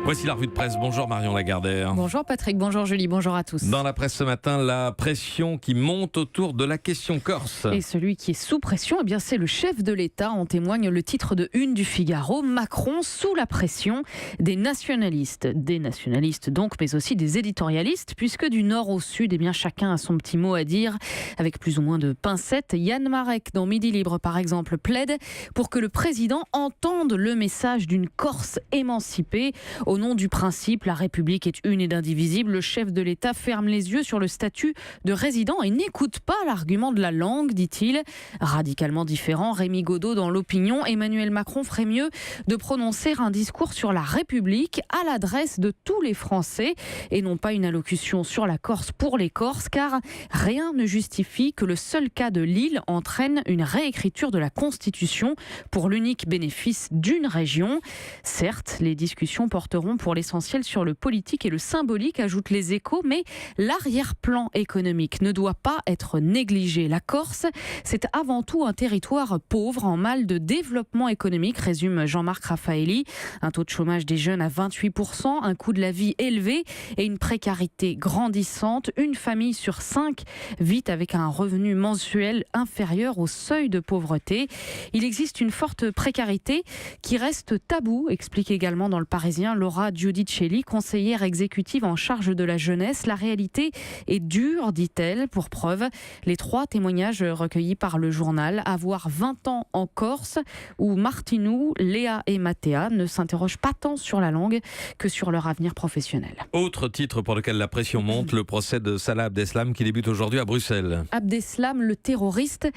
Voici la revue de presse. Bonjour Marion Lagardère. Bonjour Patrick, bonjour Julie, bonjour à tous. Dans la presse ce matin, la pression qui monte autour de la question corse. Et celui qui est sous pression, eh bien c'est le chef de l'État. En témoigne le titre de une du Figaro. Macron sous la pression des nationalistes. Des nationalistes donc, mais aussi des éditorialistes, puisque du nord au sud, eh bien chacun a son petit mot à dire, avec plus ou moins de pincettes. Yann Marek, dans Midi Libre par exemple, plaide pour que le président entende le message d'une Corse émancipée. Au nom du principe, la République est une et indivisible. Le chef de l'État ferme les yeux sur le statut de résident et n'écoute pas l'argument de la langue, dit-il. Radicalement différent, Rémi Godot dans l'Opinion. Emmanuel Macron ferait mieux de prononcer un discours sur la République à l'adresse de tous les Français et non pas une allocution sur la Corse pour les Corses, car rien ne justifie que le seul cas de l'île entraîne une réécriture de la Constitution pour l'unique bénéfice d'une région. Certes, les discussions porteront pour l'essentiel sur le politique et le symbolique, ajoutent les Échos, mais l'arrière-plan économique ne doit pas être négligé. La Corse, c'est avant tout un territoire pauvre en mal de développement économique, résume Jean-Marc Raffaelli. Un taux de chômage des jeunes à 28%, un coût de la vie élevé et une précarité grandissante. Une famille sur 5 vit avec un revenu mensuel inférieur au seuil de pauvreté. Il existe une forte précarité qui reste tabou, explique également dans Le Parisien Laura Giudicelli, conseillère exécutive en charge de la jeunesse. La réalité est dure, dit-elle. Pour preuve, les 3 témoignages recueillis par le journal, avoir 20 ans en Corse, où Martinou, Léa et Mathéa ne s'interrogent pas tant sur la langue que sur leur avenir professionnel. Autre titre pour lequel la pression monte, le procès de Salah Abdeslam qui débute aujourd'hui à Bruxelles. Abdeslam, le terroriste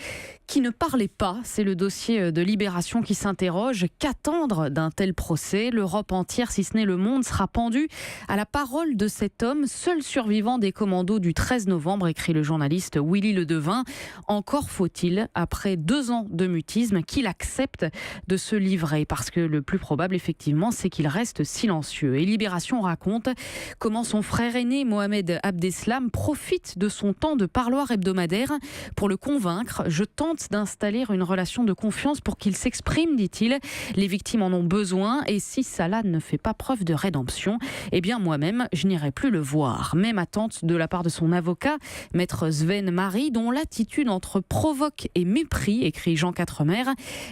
qui ne parlait pas, c'est le dossier de Libération qui s'interroge. Qu'attendre d'un tel procès ? L'Europe entière, si ce n'est le monde, sera pendu à la parole de cet homme, seul survivant des commandos du 13 novembre, écrit le journaliste Willy Ledevin. Encore faut-il, après 2 ans de mutisme, qu'il accepte de se livrer, parce que le plus probable, effectivement, c'est qu'il reste silencieux. Et Libération raconte comment son frère aîné, Mohamed Abdeslam, profite de son temps de parloir hebdomadaire pour le convaincre. Je tente d'installer une relation de confiance pour qu'il s'exprime, dit-il. Les victimes en ont besoin et si Salah ne fait pas preuve de rédemption, eh bien moi-même, je n'irai plus le voir. Même attente de la part de son avocat, maître Sven Marie, dont l'attitude entre provoque et mépris, écrit Jean Quatremer,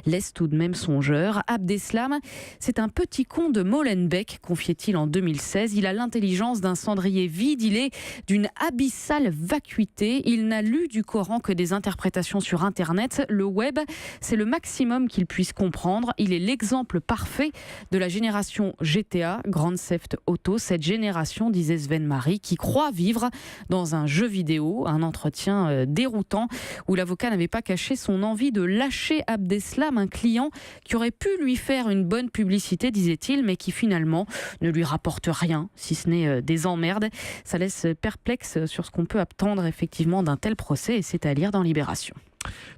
laisse tout de même songeur. Abdeslam, c'est un petit con de Molenbeek, confiait-il en 2016. Il a l'intelligence d'un cendrier vide, il est d'une abyssale vacuité. Il n'a lu du Coran que des interprétations sur Internet. Le web, c'est le maximum qu'il puisse comprendre. Il est l'exemple parfait de la génération GTA, Grand Theft Auto, cette génération, disait Sven Marie, qui croit vivre dans un jeu vidéo. Un entretien déroutant où l'avocat n'avait pas caché son envie de lâcher Abdeslam, un client qui aurait pu lui faire une bonne publicité, disait-il, mais qui finalement ne lui rapporte rien, si ce n'est des emmerdes. Ça laisse perplexe sur ce qu'on peut attendre effectivement d'un tel procès, et c'est à lire dans Libération.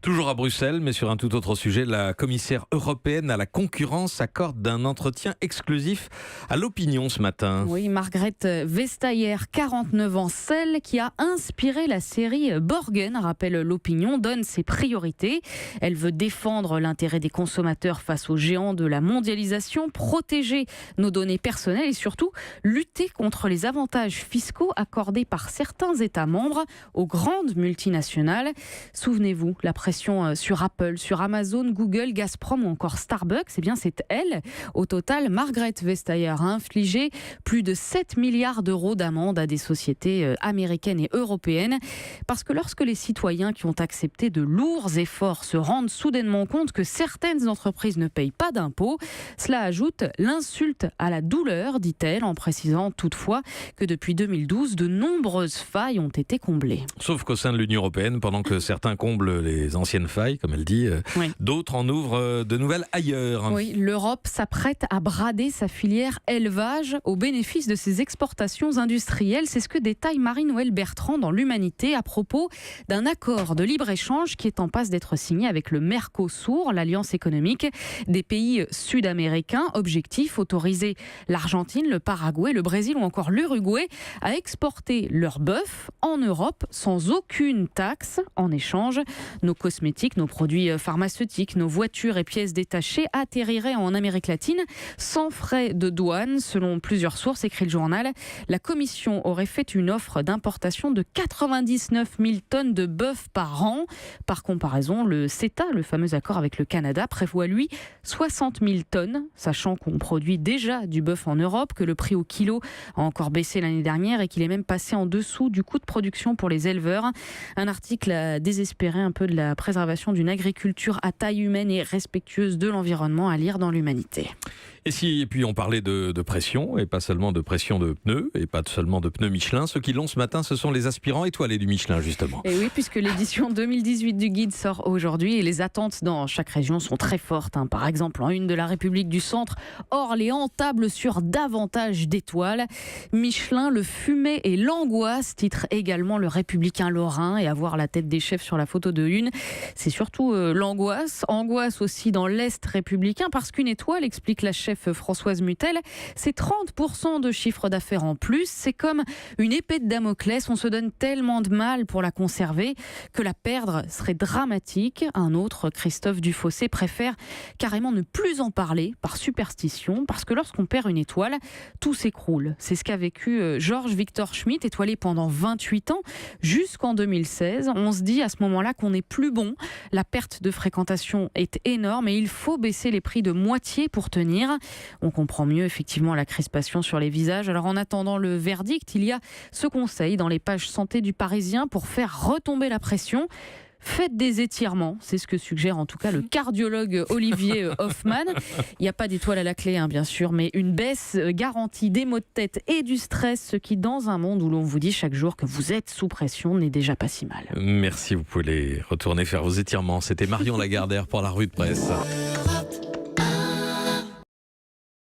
Toujours à Bruxelles, mais sur un tout autre sujet, la commissaire européenne à la concurrence accorde un entretien exclusif à l'Opinion ce matin. Oui, Margrethe Vestager, 49 ans, celle qui a inspiré la série Borgen, rappelle l'Opinion, donne ses priorités. Elle veut défendre l'intérêt des consommateurs face aux géants de la mondialisation, protéger nos données personnelles et surtout lutter contre les avantages fiscaux accordés par certains États membres aux grandes multinationales. Souvenez-vous, la pression sur Apple, sur Amazon, Google, Gazprom ou encore Starbucks, eh bien c'est elle. Au total, Margrethe Vestager a infligé plus de 7 milliards d'euros d'amende à des sociétés américaines et européennes. Parce que lorsque les citoyens qui ont accepté de lourds efforts se rendent soudainement compte que certaines entreprises ne payent pas d'impôts, cela ajoute l'insulte à la douleur, dit-elle, en précisant toutefois que depuis 2012, de nombreuses failles ont été comblées. Sauf qu'au sein de l'Union européenne, pendant que certains comblent les anciennes failles, comme elle dit, oui. D'autres en ouvrent de nouvelles ailleurs. Oui, l'Europe s'apprête à brader sa filière élevage au bénéfice de ses exportations industrielles. C'est ce que détaille Marie-Noëlle Bertrand dans l'Humanité à propos d'un accord de libre-échange qui est en passe d'être signé avec le Mercosur, l'alliance économique des pays sud-américains. Objectif, autoriser l'Argentine, le Paraguay, le Brésil ou encore l'Uruguay à exporter leur bœuf en Europe sans aucune taxe. En échange, Nos cosmétiques, nos produits pharmaceutiques, nos voitures et pièces détachées atterriraient en Amérique latine sans frais de douane. Selon plusieurs sources, écrit le journal, la Commission aurait fait une offre d'importation de 99 000 tonnes de bœuf par an. Par comparaison, le CETA, le fameux accord avec le Canada, prévoit lui 60 000 tonnes, sachant qu'on produit déjà du bœuf en Europe, que le prix au kilo a encore baissé l'année dernière et qu'il est même passé en dessous du coût de production pour les éleveurs. Un article a désespéré un peu de la préservation d'une agriculture à taille humaine et respectueuse de l'environnement, à lire dans l'Humanité. Et puis on parlait de pression, et pas seulement de pression de pneus, et pas seulement de pneus Michelin. Ceux qui l'ont ce matin, ce sont les aspirants étoilés du Michelin, justement. Et oui, puisque l'édition 2018 du guide sort aujourd'hui et les attentes dans chaque région sont très fortes. Par exemple, en une de la République du Centre, Orléans table sur davantage d'étoiles. Michelin, le fumet et l'angoisse, titre également le Républicain lorrain, et à voir la tête des chefs sur la photo de une. C'est surtout l'angoisse. Angoisse aussi dans l'Est républicain, parce qu'une étoile, explique la chef Françoise Mutel, c'est 30% de chiffre d'affaires en plus. C'est comme une épée de Damoclès. On se donne tellement de mal pour la conserver que la perdre serait dramatique. Un autre, Christophe Dufossé, préfère carrément ne plus en parler par superstition, parce que lorsqu'on perd une étoile, tout s'écroule. C'est ce qu'a vécu Georges Victor Schmitt, étoilé pendant 28 ans, jusqu'en 2016. On se dit à ce moment-là qu'on n'est plus bon. La perte de fréquentation est énorme et il faut baisser les prix de moitié pour tenir. On comprend mieux effectivement la crispation sur les visages. Alors en attendant le verdict, il y a ce conseil dans les pages santé du Parisien pour faire retomber la pression. Faites des étirements, c'est ce que suggère en tout cas le cardiologue Olivier Hoffmann. Il n'y a pas d'étoile à la clé, bien sûr, mais une baisse garantie des maux de tête et du stress, ce qui, dans un monde où l'on vous dit chaque jour que vous êtes sous pression, n'est déjà pas si mal. Merci, vous pouvez les retourner faire vos étirements. C'était Marion Lagardère pour la revue de presse.